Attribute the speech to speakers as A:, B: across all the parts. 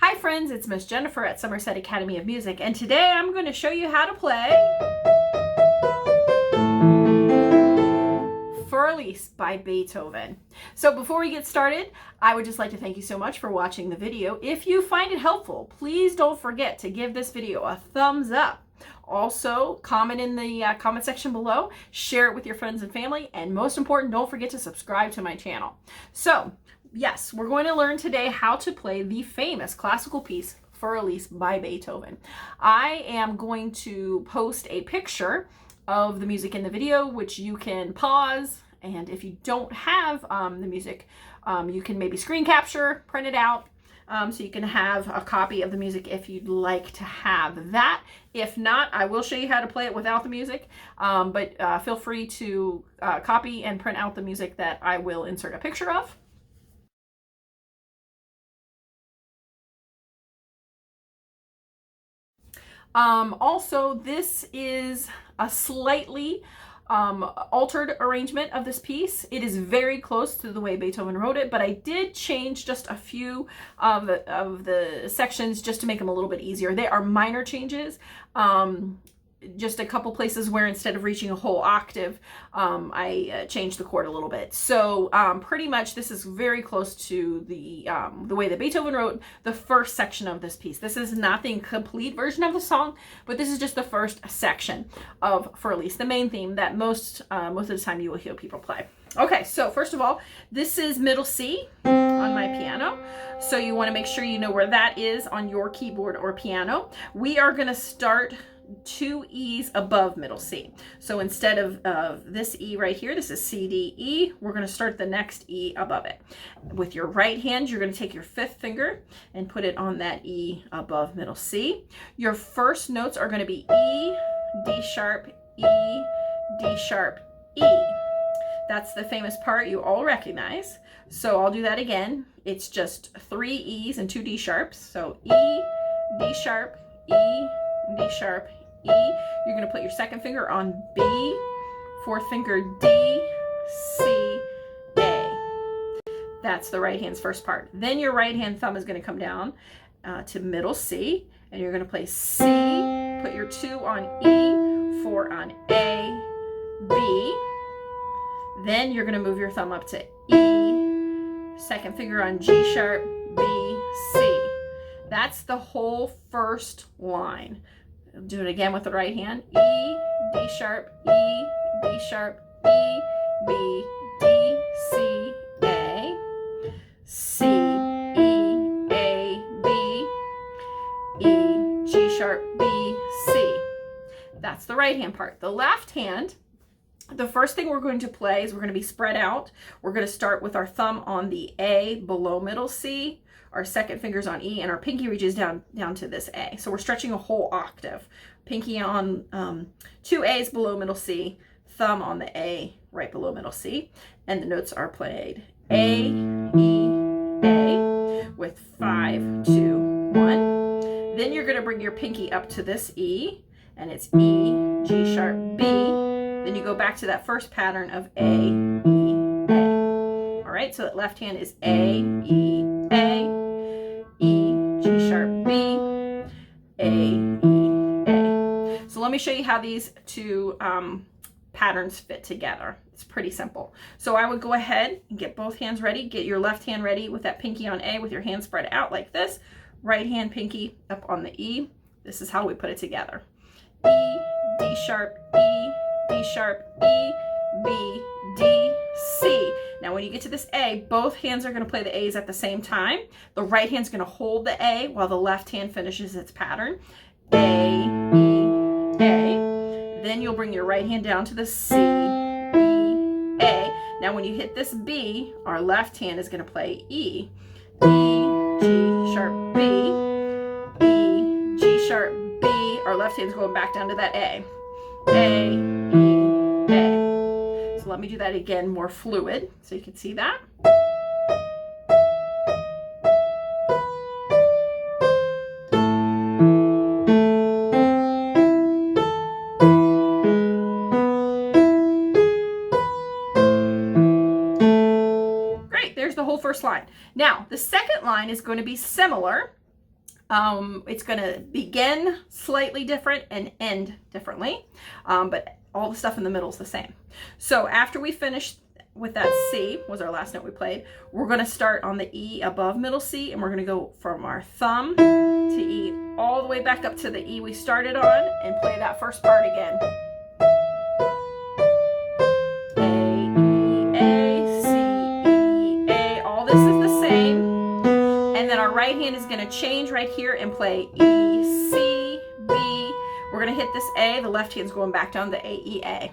A: Hi friends, it's Miss Jenifer at Somerset Academy of Music, and today I'm going to show you how to play Für Elise by Beethoven. So before we get started, I would just like to thank you so much for watching the video. If you find it helpful, please don't forget to give this video a thumbs up. Also, comment in the comment section below, share it with your friends and family, and most important, don't forget to subscribe to my channel. So, yes, we're going to learn today how to play the famous classical piece Für Elise by Beethoven. I am going to post a picture of the music in the video, which you can pause, and if you don't have the music, you can maybe screen capture, print it out, so you can have a copy of the music if you'd like to have that. If not, I will show you how to play it without the music, but feel free to copy and print out the music that I will insert a picture of. Also, this is a slightly altered arrangement of this piece. It is very close to the way Beethoven wrote it, but I did change just a few of the sections just to make them a little bit easier. They are minor changes. Just a couple places where instead of reaching a whole octave, I changed the chord a little bit. So pretty much this is very close to the way that Beethoven wrote the first section of this piece. This is not the complete version of the song, but this is just the first section of Für Elise, the main theme that most of the time you will hear people play. Okay, so first of all, this is middle C on my piano. So you want to make sure you know where that is on your keyboard or piano. We are going to start 2 E's above middle C. So instead of this E right here, this is C, D, E, we're going to start the next E above it. With your right hand, you're going to take your 5th finger and put it on that E above middle C. Your first notes are going to be E, D sharp, E, D sharp, E. That's the famous part you all recognize. So I'll do that again. It's just 3 E's and 2 D sharps. So E, D sharp, E, D sharp, E. You're going to put your 2nd finger on B, 4th finger D, C, A. That's the right hand's first part. Then your right hand thumb is going to come down to middle C, and you're going to play C, put your 2 on E, 4 on A, B. Then you're going to move your thumb up to E, 2nd finger on G sharp, B, C. That's the whole first line. Do it again with the right hand. E, D sharp, E, D sharp, E, B, D, C, A, C, E, A, B, E, G sharp, B, C. That's the right hand part. The left hand, the first thing we're going to play is we're going to be spread out. We're going to start with our thumb on the A below middle C, our 2nd finger's on E, and our pinky reaches down to this A. So we're stretching a whole octave. Pinky on 2 A's below middle C, thumb on the A right below middle C, and the notes are played A, E, A with 5, 2, 1. Then you're going to bring your pinky up to this E, and it's E, G sharp, B. Then you go back to that first pattern of A, E, A. All right, so that left hand is A, E, A, E, G sharp, B, A, E, A. So let me show you how these two patterns fit together. It's pretty simple. So I would go ahead and get both hands ready. Get your left hand ready with that pinky on A with your hand spread out like this. Right hand pinky up on the E. This is how we put it together. E, D sharp, E, D sharp, E, B, D, C. Now when you get to this A, both hands are going to play the A's at the same time. The right hand's going to hold the A while the left hand finishes its pattern. A, E, A. Then you'll bring your right hand down to the C, E, A. Now when you hit this B, our left hand is going to play E. E, G sharp, B, E, G sharp, B. Our left hand's going back down to that A. A, E, A. So let me do that again more fluid so you can see that. Great, there's the whole first line. Now, the second line is going to be similar, It's going to begin slightly different and end differently, but all the stuff in the middle is the same. So after we finish with that C, was our last note we played, we're going to start on the E above middle C, and we're going to go from our thumb to E all the way back up to the E we started on and play that first part again. Our right hand is going to change right here and play E, C, B. We're going to hit this A. The left hand's going back down to A, E, A.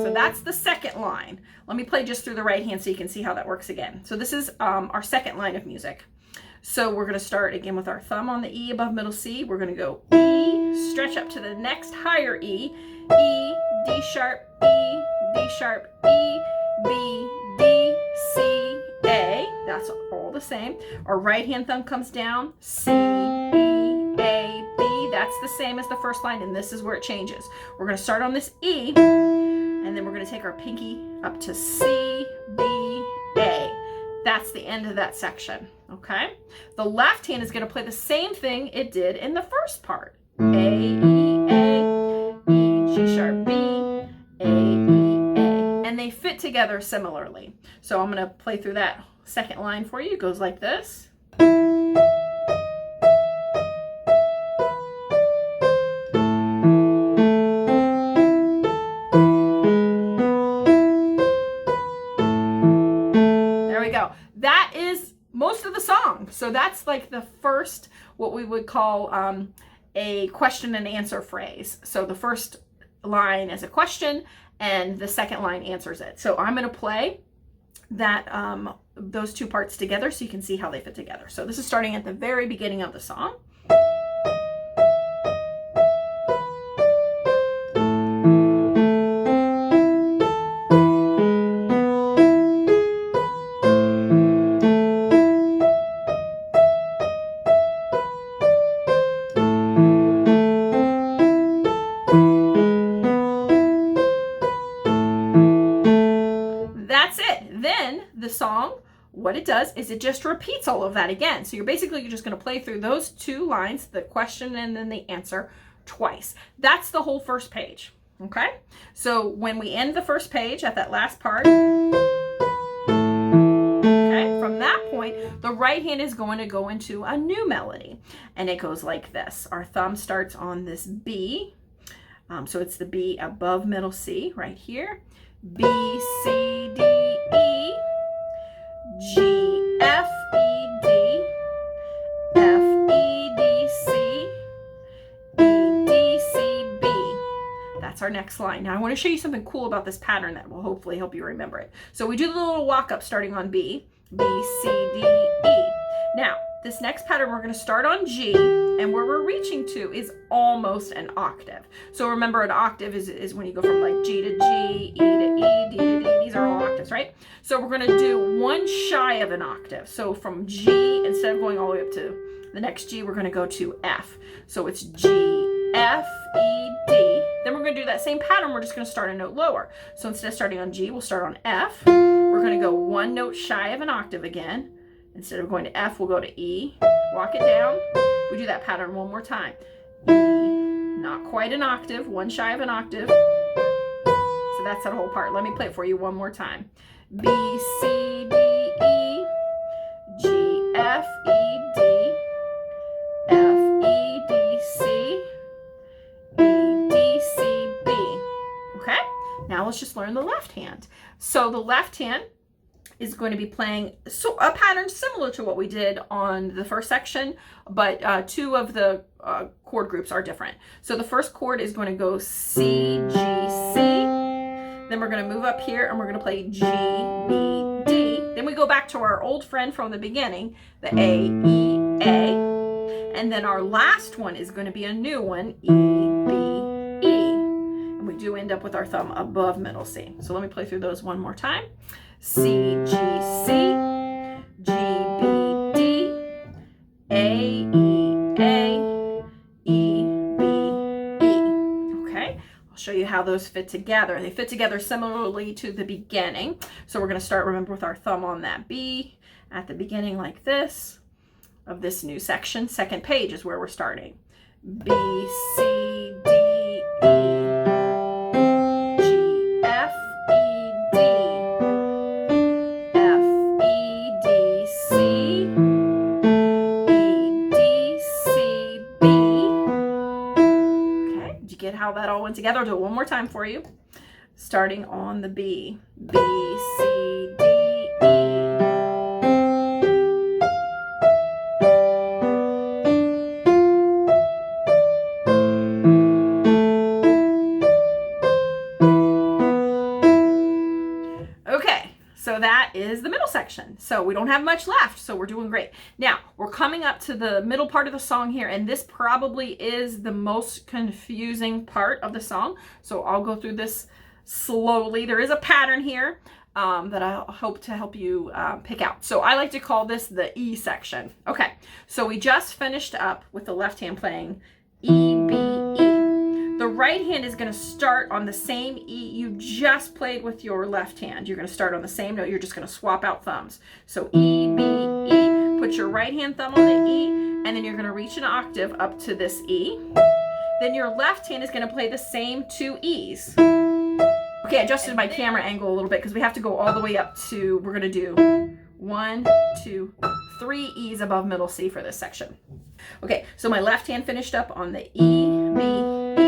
A: So that's the second line. Let me play just through the right hand so you can see how that works again. So this is our second line of music. So we're going to start again with our thumb on the E above middle C. We're going to go E, stretch up to the next higher E, E, D sharp, E, D sharp, E, B, D, C, A. That's all the same. Our right hand thumb comes down, C, E, A, B. That's the same as the first line, and this is where it changes. We're going to start on this E, and then we're going to take our pinky up to C, B, A. That's the end of that section, okay? The left hand is going to play the same thing it did in the first part. A, E, A, E, G sharp, B, A, E, A. And they fit together similarly. So I'm going to play through that second line for you. It goes like this. There we go. That is most of the song. So that's like the first, what we would call a question and answer phrase. So the first line is a question and the second line answers it. So I'm going to play that those two parts together so you can see how they fit together. So this is starting at the very beginning of the song. That's it. Then the song, what it does is it just repeats all of that again. So you're just going to play through those two lines, the question and then the answer, twice. That's the whole first page. Okay? So when we end the first page at that last part, okay, from that point, the right hand is going to go into a new melody. And it goes like this. Our thumb starts on this B. So it's the B above middle C right here. B, C, D, E, G, F, E, D, F, E, D, C, E, D, C, B. That's our next line. Now I want to show you something cool about this pattern that will hopefully help you remember it. So we do the little walk up starting on B, B, C, D, E. Now, this next pattern, we're going to start on G, and where we're reaching to is almost an octave. So remember, an octave is when you go from like G to G, E to E, D to D. These are all octaves, right? So we're going to do one shy of an octave. So from G, instead of going all the way up to the next G, we're going to go to F. So it's G, F, E, D. Then we're going to do that same pattern. We're just going to start a note lower. So instead of starting on G, we'll start on F. We're going to go one note shy of an octave again. Instead of going to F, we'll go to E, walk it down. We do that pattern one more time. E, not quite an octave, one shy of an octave. So that's that whole part. Let me play it for you one more time. B, C, D, E, G, F, E, D, F, E, D, C, E, D, C, B. Okay? Now let's just learn the left hand. So the left hand is going to be playing a pattern similar to what we did on the first section, but two of the chord groups are different. So the first chord is going to go C, G, C. Then we're going to move up here and we're going to play G, B, D. Then we go back to our old friend from the beginning, the A, E, A. And then our last one is going to be a new one, E, B, E. And we do end up with our thumb above middle C. So let me play through those one more time. C, G, C, G, B, D, A, E, A, E, B, E. Okay, I'll show you how those fit together. They fit together similarly to the beginning. So we're going to start, remember, with our thumb on that B at the beginning like this. of this new section. Second page is where we're starting. B, C, D, E, G, F, E, D, F, E, D, C, E, D, C, B. Okay, did you get how that all went together? I'll do it one more time for you. Starting on the B. B, C, D, E. Okay, so that is the middle section. So we don't have much left, so we're doing great. Now, we're coming up to the middle part of the song here, and this probably is the most confusing part of the song. So I'll go through this slowly. There is a pattern here that I hope to help you pick out. So I like to call this the E section. Okay, so we just finished up with the left hand playing E, B, E. The right hand is going to start on the same E you just played with your left hand. You're going to start on the same note. You're just going to swap out thumbs. So E, B, E. Put your right hand thumb on the E, and then you're going to reach an octave up to this E. Then your left hand is going to play the same two E's. Okay, I adjusted my camera angle a little bit because we have to go all the way up to, we're going to do 1, 2, 3 E's above middle C for this section. Okay, so my left hand finished up on the E, B, E.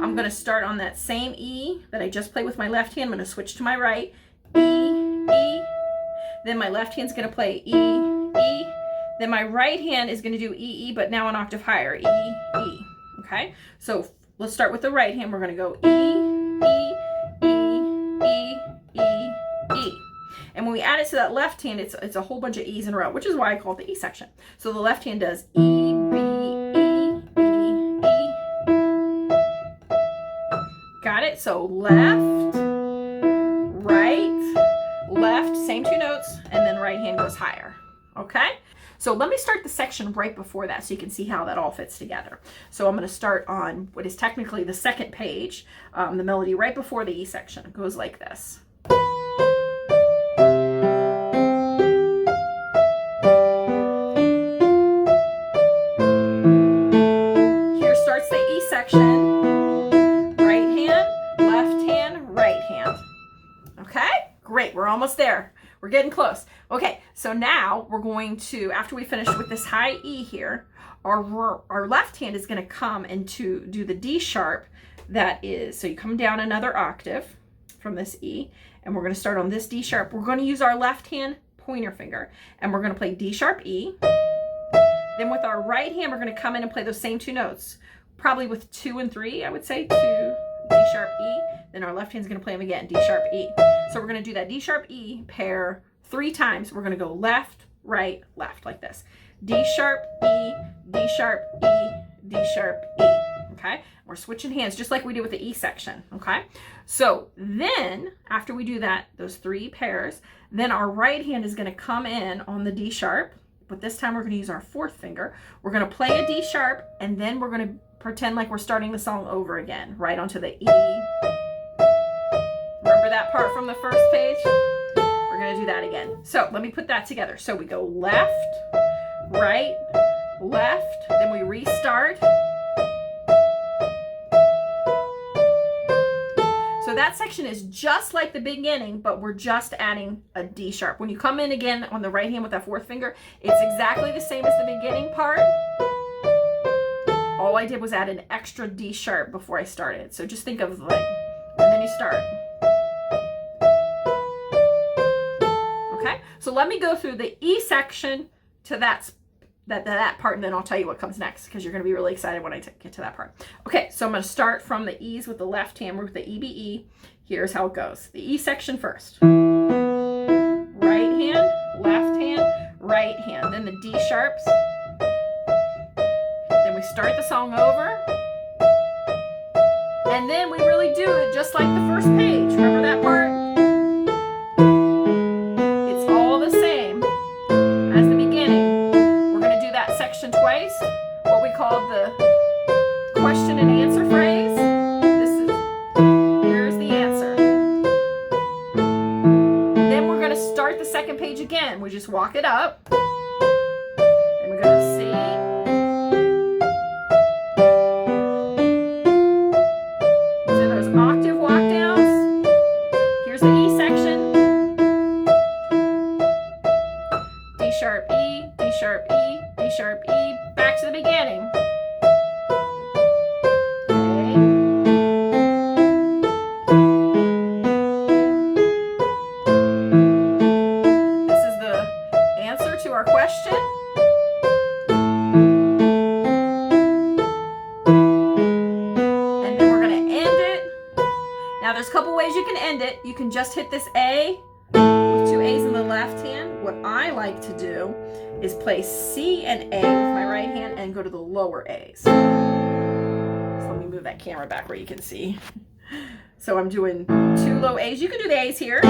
A: I'm going to start on that same E that I just played with my left hand. I'm going to switch to my right. E, E. Then my left hand's going to play E, E. Then my right hand is going to do E, E, but now an octave higher. E, E. Okay, so let's start with the right hand. We're going to go E, E, E, E, E, E. And when we add it to that left hand, it's a whole bunch of E's in a row, which is why I call it the E section. So the left hand does E, B, E, E, E. Got it? So left, right, left, same two notes, and then right hand goes higher. Okay? So let me start the section right before that so you can see how that all fits together. So I'm going to start on what is technically the second page, the melody right before the E section. It goes like this. Here starts the E section. Right hand, left hand, right hand. Okay? Great, we're almost there. We're getting close. Okay, so now we're going to, after we finish with this high E here, our left hand is going to come and to do the D sharp. That is, so you come down another octave from this E, and we're going to start on this D sharp. We're going to use our left hand pointer finger, and we're going to play D sharp E. Then with our right hand, we're going to come in and play those same two notes, probably with 2 and 3, I would say, 2, D sharp E. Then our left hand's going to play them again, D sharp E. So we're going to do that D sharp E pair 3 times. We're going to go left, right, left, like this. D sharp E, D sharp E, D sharp E. Okay? We're switching hands just like we did with the E section. Okay? So then, after we do that, those 3 pairs, then our right hand is going to come in on the D sharp, but this time we're going to use our 4th finger. We're going to play a D sharp, and then we're going to pretend like we're starting the song over again, right onto the E. Remember that part from the first page? We're going to do that again. So let me put that together. So we go left, right, left, then we restart. So that section is just like the beginning, but we're just adding a D sharp. When you come in again on the right hand with that 4th finger, it's exactly the same as the beginning part. All I did was add an extra D sharp before I started. So just think of like, and then you start. Okay, so let me go through the E section to that part, and then I'll tell you what comes next, because you're going to be really excited when I get to that part. Okay, so I'm going to start from the E's with the left hand, with the E, B, E. Here's how it goes. The E section first. Right hand, left hand, right hand. Then the D sharps. Then we start the song over. And then we really do it just like the first page. Remember that part? It's all the same as the beginning. We're going to do that section twice, what we call the question and answer phrase. Here's the answer. Then we're going to start the second page again. We just walk it up. And we're going to sharp, E, D sharp, E, D sharp, E, back to the beginning. This is the answer to our question. And then we're going to end it. Now there's a couple ways you can end it. You can just hit this A with 2 A's in the left hand. What I like to do is play C and A with my right hand and go to the lower A's. So let me move that camera back where you can see. So I'm doing 2 low A's. You can do the A's here.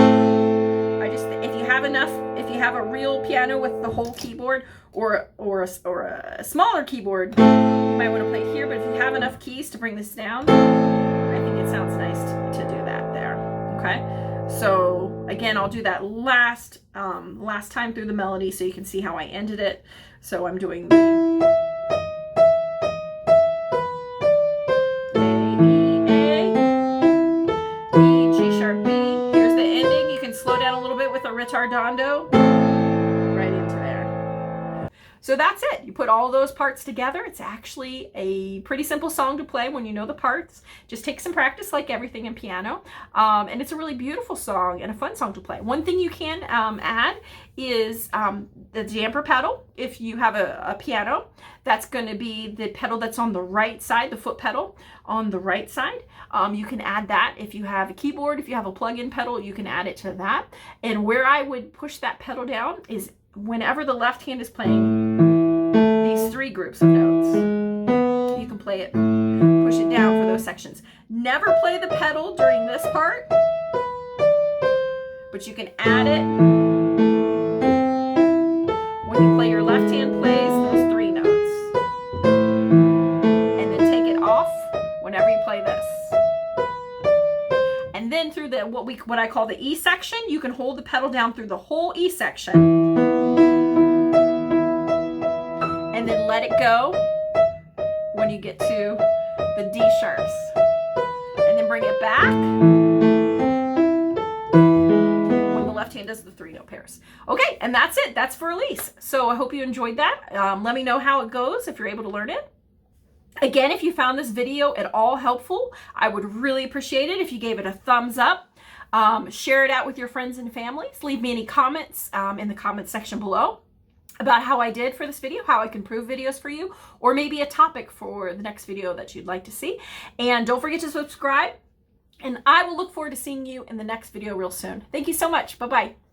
A: If you have enough, if you have a real piano with the whole keyboard or a smaller keyboard, you might want to play here. But if you have enough keys to bring this down, I think it sounds nice to do that there. Okay. So again, I'll do that last time through the melody so you can see how I ended it. So I'm doing the retardando right into there. So that's it. You put all those parts together. It's actually a pretty simple song to play when you know the parts. Just take some practice like everything in piano. And it's a really beautiful song and a fun song to play. One thing you can add is the damper pedal. If you have a piano, that's going to be the pedal that's on the right side, the foot pedal on the right side. You can add that. If you have a keyboard, if you have a plug-in pedal, you can add it to that. And where I would push that pedal down is whenever the left hand is playing these 3 groups of notes. You can play it, push it down for those sections. Never play the pedal during this part, but you can add it when you play your left hand plays those 3 notes. And then take it off whenever you play this. And then through the what I call the E section, you can hold the pedal down through the whole E section. And then let it go when you get to the D sharps. And then bring it back when the left hand does the 3 note pairs. Okay, and that's it. That's for Elise. So I hope you enjoyed that. Let me know how it goes if you're able to learn it. Again, if you found this video at all helpful, I would really appreciate it if you gave it a thumbs up. Share it out with your friends and families. Leave me any comments in the comment section below about how I did for this video, how I can improve videos for you, or maybe a topic for the next video that you'd like to see. And don't forget to subscribe, and I will look forward to seeing you in the next video real soon. Thank you so much. Bye-bye.